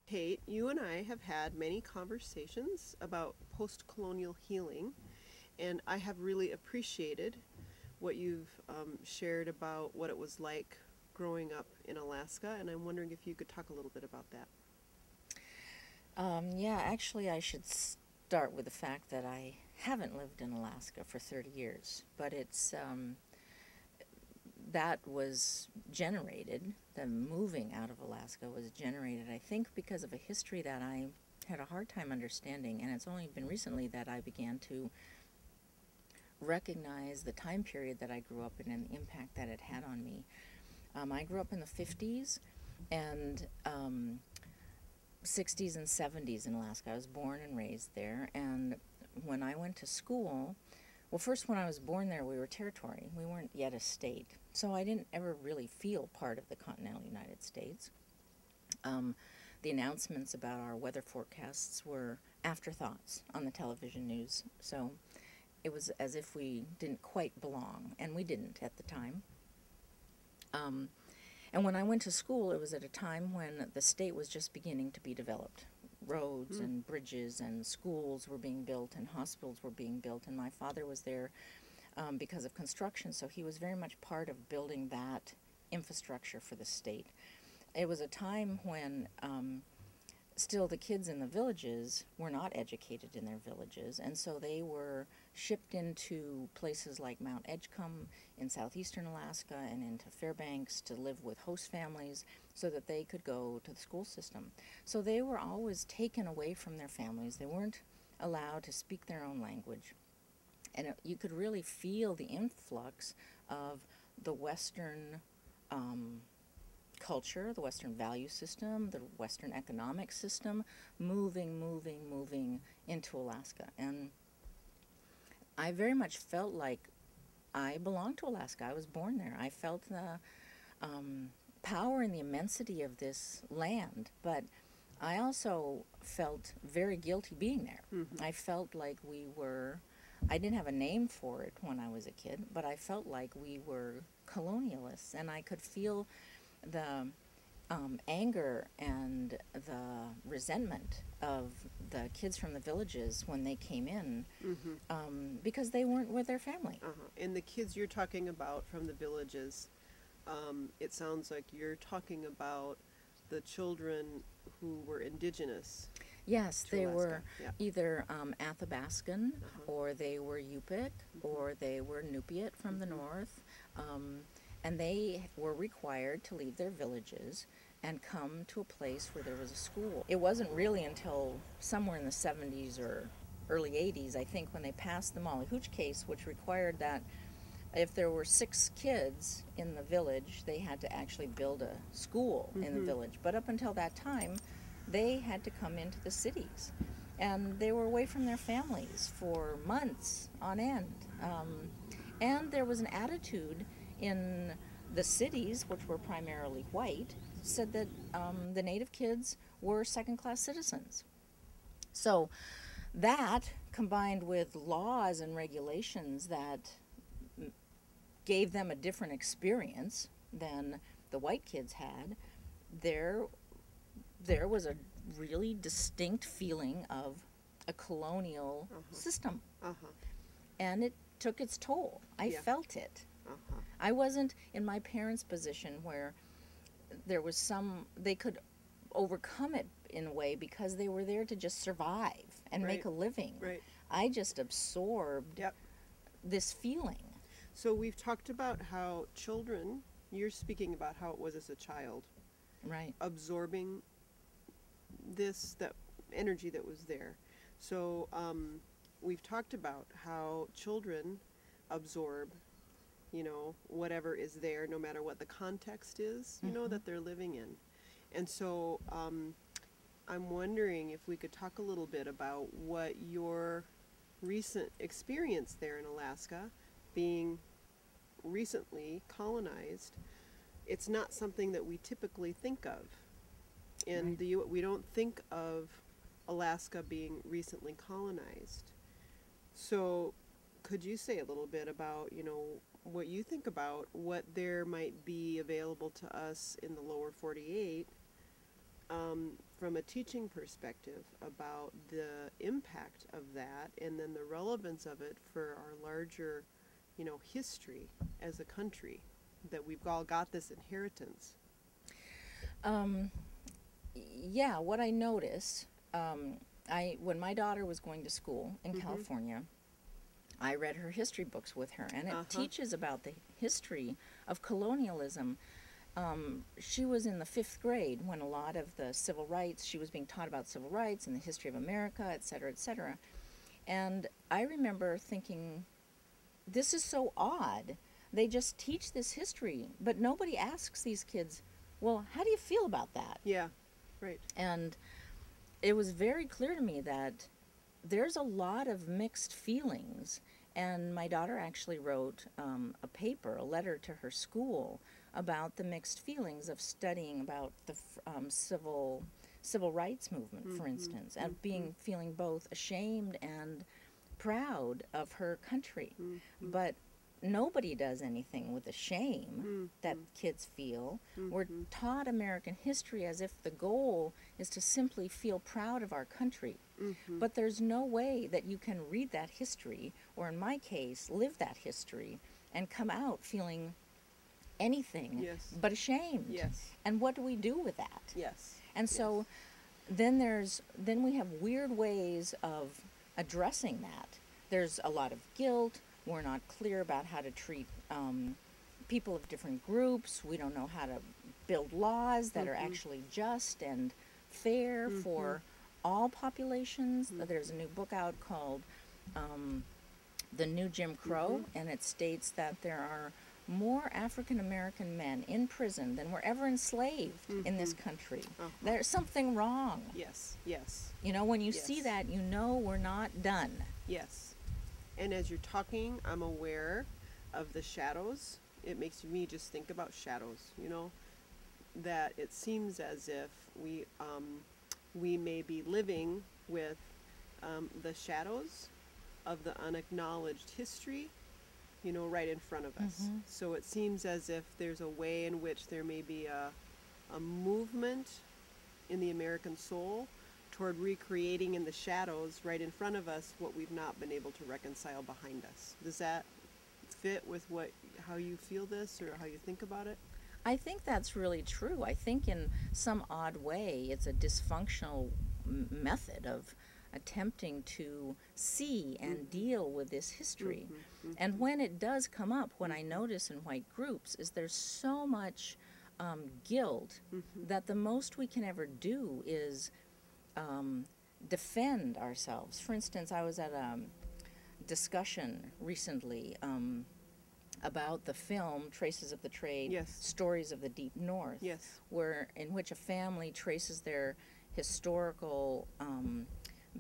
Kate, you and I have had many conversations about post-colonial healing, and I have really appreciated what you've shared about what it was like growing up in Alaska, and I'm wondering if you could talk a little bit about that. Yeah, actually, I should start with the fact that I haven't lived in Alaska for 30 years, but that was generated, the moving out of Alaska was generated, I think, because of a history that I had a hard time understanding, and it's only been recently that I began to recognize the time period that I grew up in and the impact that it had on me. I grew up in the 50s and 60s and 70s in Alaska. I was born and raised there, and when I went to school, well, first, when I was born there, we were territory. We weren't yet a state. So I didn't ever really feel part of the continental United States. The announcements about our weather forecasts were afterthoughts on the television news. So it was as if we didn't quite belong, and we didn't at the time. And when I went to school, it was at a time when the state was just beginning to be developed. Roads and bridges and schools were being built and hospitals were being built, and my father was there because of construction, so he was very much part of building that infrastructure for the state. It was a time when still the kids in the villages were not educated in their villages, and so they were shipped into places like Mount Edgecombe in southeastern Alaska and into Fairbanks to live with host families so that they could go to the school system. So they were always taken away from their families. They weren't allowed to speak their own language. And you could really feel the influx of the Western culture, the Western value system, the Western economic system moving into Alaska. And I very much felt like I belonged to Alaska. I was born there. I felt the power and the immensity of this land, but I also felt very guilty being there. I felt like I didn't have a name for it when I was a kid, but I felt like we were colonialists, and I could feel the anger and the resentment of the kids from the villages when they came in because they weren't with their family. And the kids you're talking about from the villages, it sounds like you're talking about the children who were indigenous. Yes, To they Alaska. were Yeah. either Athabascan, or they were Yupik, or they were Nupiat from the north, and they were required to leave their villages and come to a place where there was a school. It wasn't really until somewhere in the 70s or early 80s, I think, when they passed the Molly Hooch case, which required that if there were 6 kids in the village, they had to actually build a school in the village. But up until that time, they had to come into the cities. And they were away from their families for months on end. And there was an attitude in the cities, which were primarily white, said that the native kids were second-class citizens. So that, combined with laws and regulations that gave them a different experience than the white kids had, there was a really distinct feeling of a colonial system. And it took its toll. I felt it. I wasn't in my parents' position where there was they could overcome it in a way because they were there to just survive and make a living. Right. I just absorbed this feeling. So we've talked about how children, you're speaking about how it was as a child, Right. absorbing that energy that was there. So we've talked about how children absorb, whatever is there, no matter what the context is, that they're living in. And so I'm wondering if we could talk a little bit about what your recent experience there in Alaska, being recently colonized. It's not something that we typically think of. In the we don't think of Alaska being recently colonized. So could you say a little bit about, what you think about what there might be available to us in the lower 48 from a teaching perspective about the impact of that and then the relevance of it for our larger, history as a country, that we've all got this inheritance. Yeah, what I noticed, when my daughter was going to school in California, I read her history books with her, and it teaches about the history of colonialism. She was in the 5th grade when a lot of the civil rights, she was being taught about civil rights and the history of America, et cetera, et cetera. And I remember thinking, this is so odd. They just teach this history, but nobody asks these kids, well, how do you feel about that? Yeah, right. And it was very clear to me that there's a lot of mixed feelings. And my daughter actually wrote a letter to her school about the mixed feelings of studying about the civil rights movement, for instance, and feeling both ashamed and proud of her country. But nobody does anything with the shame that kids feel. We're taught American history as if the goal is to simply feel proud of our country. But there's no way that you can read that history, or in my case, live that history, and come out feeling anything but ashamed. Yes. And what do we do with that? Yes. And so then we have weird ways of addressing that. There's a lot of guilt. We're not clear about how to treat people of different groups. We don't know how to build laws that are actually just and fair for all populations. There's a new book out called The New Jim Crow, and it states that there are more African American men in prison than were ever enslaved in this country. There's something wrong. Yes, yes. When you see that, we're not done. Yes. And as you're talking, I'm aware of the shadows. It makes me just think about shadows, that it seems as if we may be living with the shadows of the unacknowledged history, right in front of us. So it seems as if there's a way in which there may be a movement in the American soul toward recreating in the shadows right in front of us what we've not been able to reconcile behind us. Does that fit with how you feel this or how you think about it? I think that's really true. I think in some odd way it's a dysfunctional method of attempting to see and deal with this history. And when it does come up, what I notice in white groups is there's so much guilt that the most we can ever do is defend ourselves. For instance, I was at a discussion recently about the film Traces of the Trade, Stories of the Deep North, in which a family traces their historical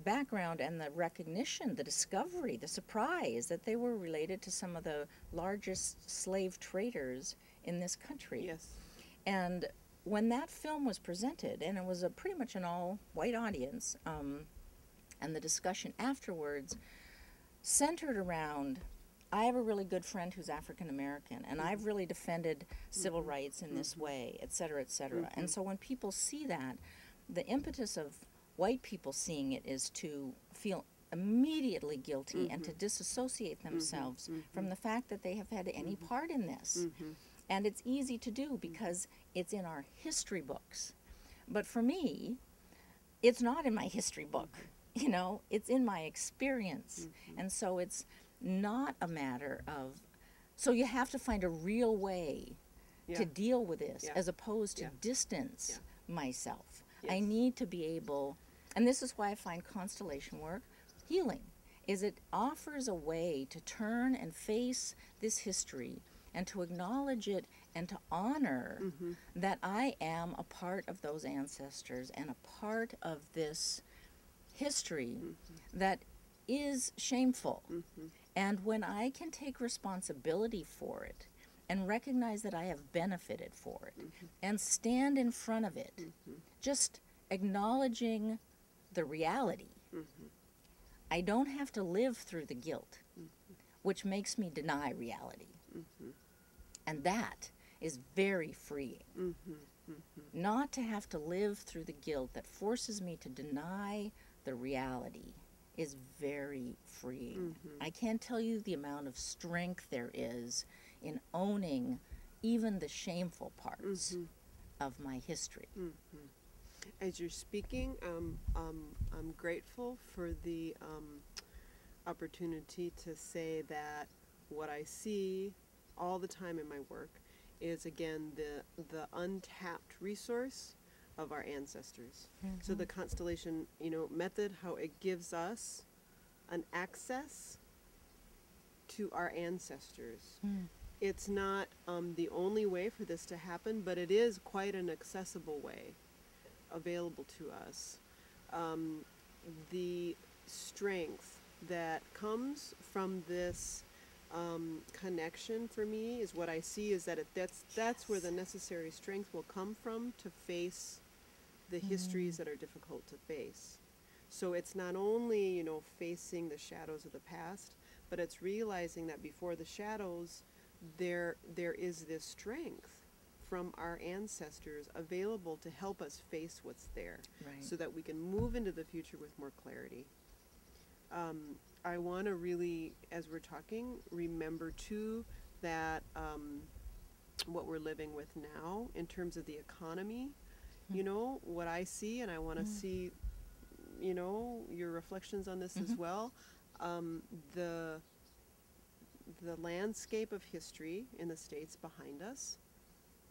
background and the recognition, the discovery, the surprise that they were related to some of the largest slave traders in this country. And when that film was presented, and it was pretty much an all-white audience, and the discussion afterwards centered around, I have a really good friend who's African American, and I've really defended civil rights in this way, et cetera, et cetera. And so when people see that, the impetus of white people seeing it is to feel immediately guilty and to disassociate themselves from the fact that they have had any part in this. And it's easy to do because it's in our history books. But for me, it's not in my history book. It's in my experience. And so it's not a matter of, so you have to find a real way to deal with this as opposed to distance myself. I need to be able, and this is why I find constellation work healing, is it offers a way to turn and face this history and to acknowledge it and to honor that I am a part of those ancestors and a part of this history that is shameful. And when I can take responsibility for it and recognize that I have benefited for it and stand in front of it, just acknowledging the reality, I don't have to live through the guilt, which makes me deny reality. And that is very freeing. Not to have to live through the guilt that forces me to deny the reality is very freeing. I can't tell you the amount of strength there is in owning even the shameful parts of my history. As you're speaking, I'm grateful for the opportunity to say that what I see all the time in my work is, again, the untapped resource of our ancestors. So the constellation, method, how it gives us an access to our ancestors. It's not the only way for this to happen, but it is quite an accessible way available to us. The strength that comes from this connection for me is what I see is that that's where the necessary strength will come from to face the histories that are difficult to face. So it's not only, facing the shadows of the past, but it's realizing that before the shadows, there is this strength from our ancestors available to help us face what's there, so that we can move into the future with more clarity. I want to really, as we're talking, remember too that what we're living with now in terms of the economy, what I see, and I want to see, your reflections on this as well. The landscape of history in the States behind us,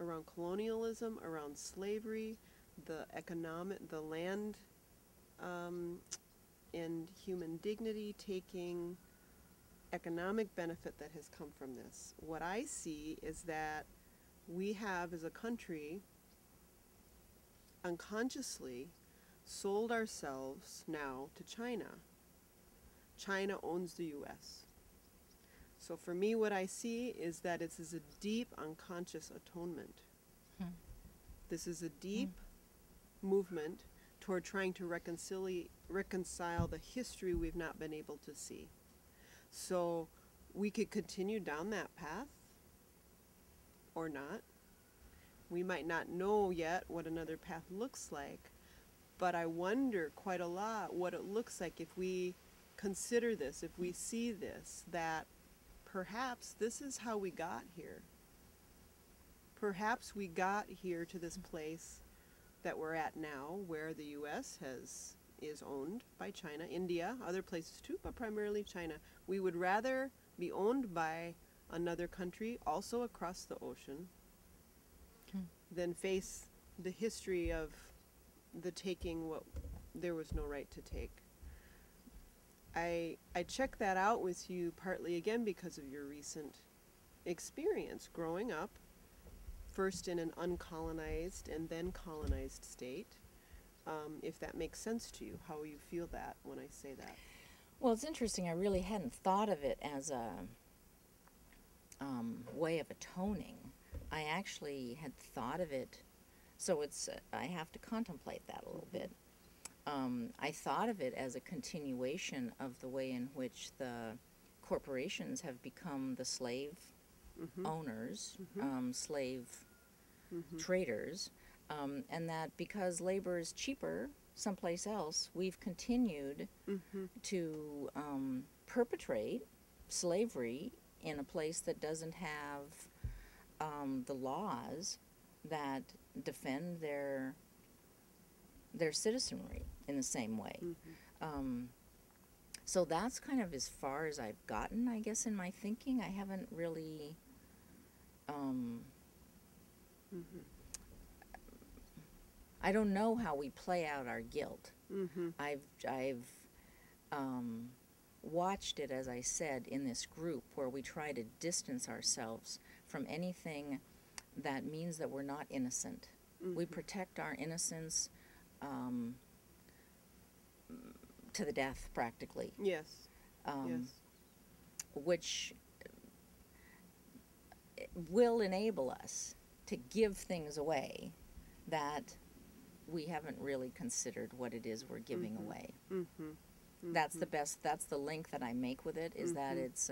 around colonialism, around slavery, the land and human dignity taking economic benefit that has come from this. What I see is that we have, as a country, unconsciously sold ourselves now to China. China owns the U.S. So for me, what I see is that it is a deep unconscious atonement. This is a deep movement toward trying to reconcile the history we've not been able to see. So we could continue down that path or not. We might not know yet what another path looks like, but I wonder quite a lot what it looks like if we consider this, if we see this, that perhaps this is how we got here. Perhaps we got here to this place that we're at now, where the U.S. is owned by China, India, other places too, but primarily China. We would rather be owned by another country, also across the ocean, than face the history of the taking what there was no right to take. I check that out with you partly again because of your recent experience growing up, first in an uncolonized and then colonized state. If that makes sense to you, how you feel that when I say that. Well, it's interesting. I really hadn't thought of it as a way of atoning. I actually had thought of it, so I have to contemplate that a little bit. I thought of it as a continuation of the way in which the corporations have become the slave owners, slave traders, and that because labor is cheaper someplace else, we've continued to perpetrate slavery in a place that doesn't have the laws that defend their citizenry in the same way. So that's kind of as far as I've gotten, I guess, in my thinking. I haven't really I don't know how we play out our guilt. I've watched it, as I said, in this group where we try to distance ourselves from anything that means that we're not innocent. We protect our innocence to the death, practically. Yes. Yes. Which will enable us to give things away that we haven't really considered what it is we're giving away. That's the link that I make with it, is that it's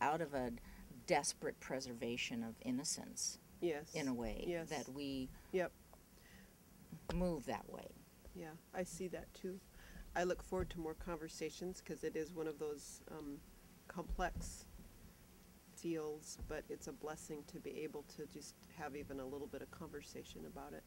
out of a desperate preservation of innocence Yes. in a way, Yes. that we Yep. move that way. Yeah, I see that too. I look forward to more conversations because it is one of those complex fields, but it's a blessing to be able to just have even a little bit of conversation about it.